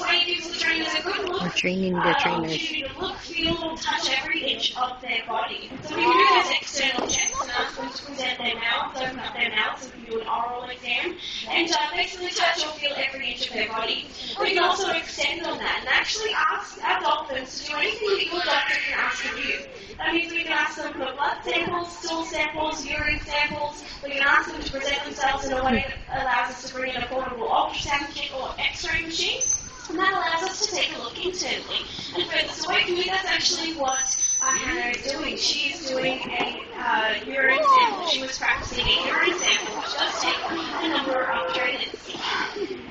way gives the trainers a good look. We're training the trainers. Opportunity to look, feel, and touch every inch of their body. So we can do those external checks and ask them to present their mouths, open up their mouths, and do an oral exam, and basically touch or feel every inch of their body. We can also extend on that and actually ask our dolphins to do anything that your doctor can ask of you. That means we can ask them for blood samples, stool samples, urine samples. We can ask them to present themselves in a way that allows us to bring in a portable ultrasound kit or x-ray machine. And that allows us to take a look internally. And further away from me, that's actually what Hannah is doing. She is doing a urine sample. She was practicing a urine sample, which does take a number of trainers.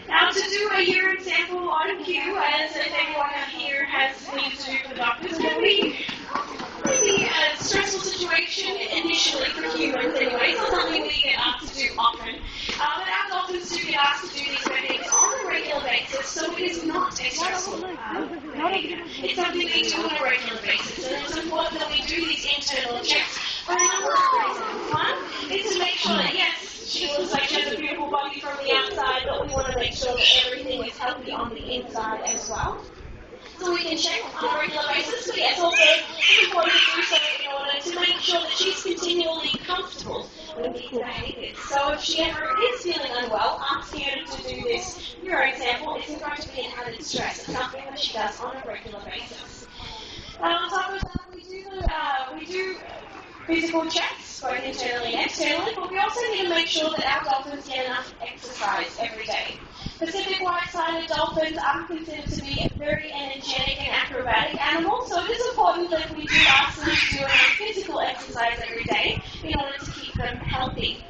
Now, to do a urine sample on cue, as everyone out here has needed to do for doctors, can be a stressful situation initially for humans anyway. It's not something we get asked to do often. But our dolphins do get asked to do these behaviors on a regular basis, so it is not a stressful behavior. It's something we do on a regular basis, and it's important that we do these internal checks for a number of reasons. One is to make sure that, yes, she looks like she has a beautiful body from the outside, but we want to make sure that everything is healthy on the inside as well. So we can check on a regular basis, but yes, also it's important to do so in order to make sure that she's continually comfortable with these behaviors. So if she ever is feeling unwell, asking her to do this urine sample isn't going to be an added stress. It's something that she does on a regular basis. On top of that, we do physical checks, both internally and externally, but we also need to make sure that our dolphins get enough exercise every day. Pacific white-sided dolphins are considered to be very energetic and acrobatic animals, so it is important that we do ask them to do enough physical exercise every day in order to keep them healthy.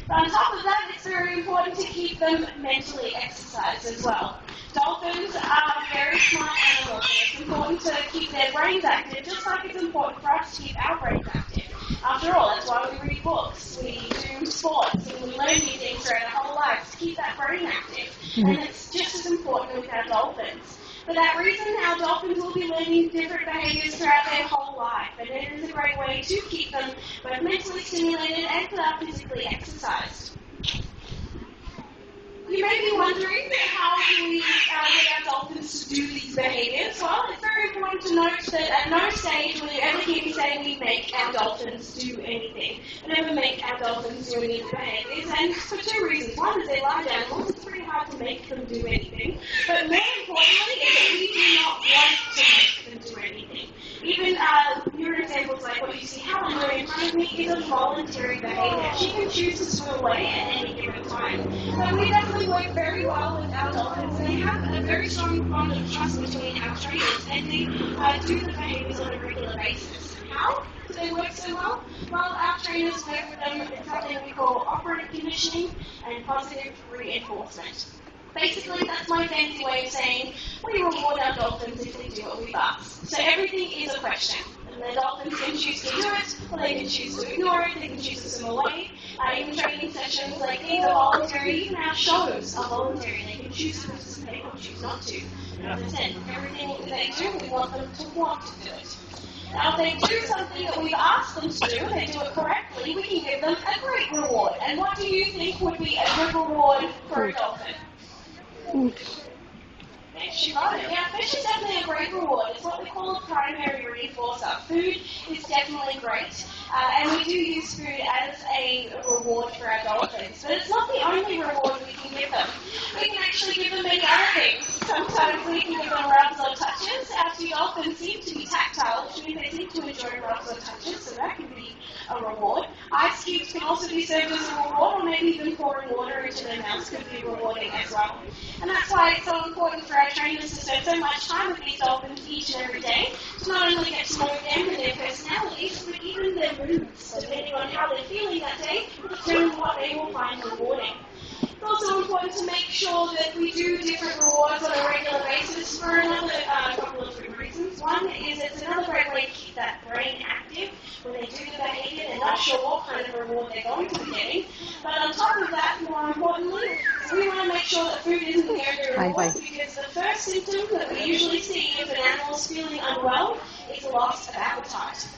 But on top of that, it's very important to keep them mentally exercised as well. Dolphins are very smart animals, and it's important to keep their brains active, just like it's important for us to keep our brains active. After all, that's why we read books, we do sports, and we learn new things throughout our whole lives to keep that brain active. And it's just as important with our dolphins. For that reason, our dolphins will be learning different behaviors throughout their whole life, and it is a great way to keep them both mentally stimulated and physically exercised. You may be wondering how do we get our dolphins to do these behaviors? Well, it's very important to note that at no stage will you ever hear me say we make our dolphins do anything. We never make our dolphins do any behaviors, and for two reasons. One is they're large animals, it's pretty hard to make them do anything. But more importantly is that we do not want to make them do anything. Even urine samples like what you see Helen doing in front of me is a voluntary behavior. She can choose to swim away at any given time. So we definitely work very well with our dolphins, and they have a very strong bond of trust between our trainers, and they do the behaviors on a regular basis. How do they work so well? Well, our trainers work with them in something we call operative conditioning and positive reinforcement. Basically, that's my fancy way of saying we reward our dolphins if they do what we've asked. So everything is a question. And the dolphins can choose to do it, or they can choose to ignore it, they can choose to swim away. Even training sessions like these are voluntary, even our shows are voluntary. They can choose to participate or choose not to. And as I said, everything they do, we want them to want to do it. Now, if they do something that we've asked them to do, and they do it correctly, we can give them a great reward. And what do you think would be a good reward for a dolphin? She got it. Yeah, fish is definitely a great reward. It's what we call a primary reinforcer. Food is definitely great, and we do use food as a reward for our dolphins. But it's not the only reward we can give them. We can actually give them many other things. Sometimes we can give them rubs or touches. Our two dolphins seem to be tactile, which means they seem to enjoy rubs or touches, so that can be a reward. Ice cubes can also be served as a reward, or maybe even pouring water into their mouths could be rewarding as well. And that's why it's so important for our trainers to spend so much time with these dolphins each and every day to not only get to know them and their personalities, but even their moods. So depending on how they're feeling that day, will determine what they will find rewarding. It's also important to make sure that we do different rewards on a regular basis for another couple of different reasons. One is it's another great way to keep that brain active. When they do the behavior, they're not sure what kind of reward they're going to be getting. But on top of that, more importantly, we want to make sure that food isn't the only reward, because the first symptom that we usually see if an animal is feeling unwell is a loss of appetite.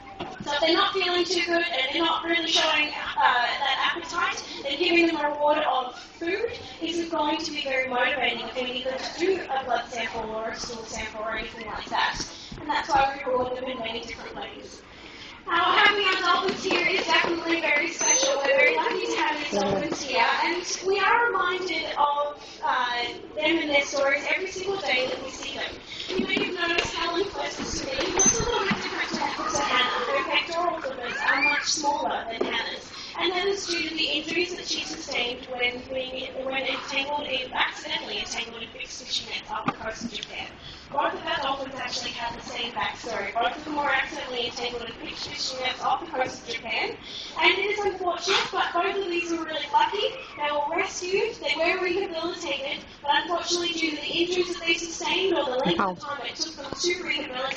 So if they're not feeling too good and they're not really showing that appetite, then giving them a reward of food is a going to be very motivating if we needed to do a blood sample or a stool sample or anything like that. And that's why we reward them in many different ways. Having our dolphins here is definitely very special. We're very lucky to have these dolphins here, and we are reminded of them and their stories every single day that we see them. You may have noticed Helen closest to me looks a little bit different to Hannah. Her pectoral flippers are much smaller than Hannah's, and that is due to the injuries that she sustained when accidentally entangled in fixed fishing nets off the coast of Japan. Both of our dolphins actually have the same backstory. Both of them were accidentally entangled in fixed fishing nets off the coast of Japan. And it is unfortunate, but both of these were really lucky. They were rescued, they were rehabilitated, but unfortunately due to the injuries that they sustained or the length of time it took them to rehabilitate,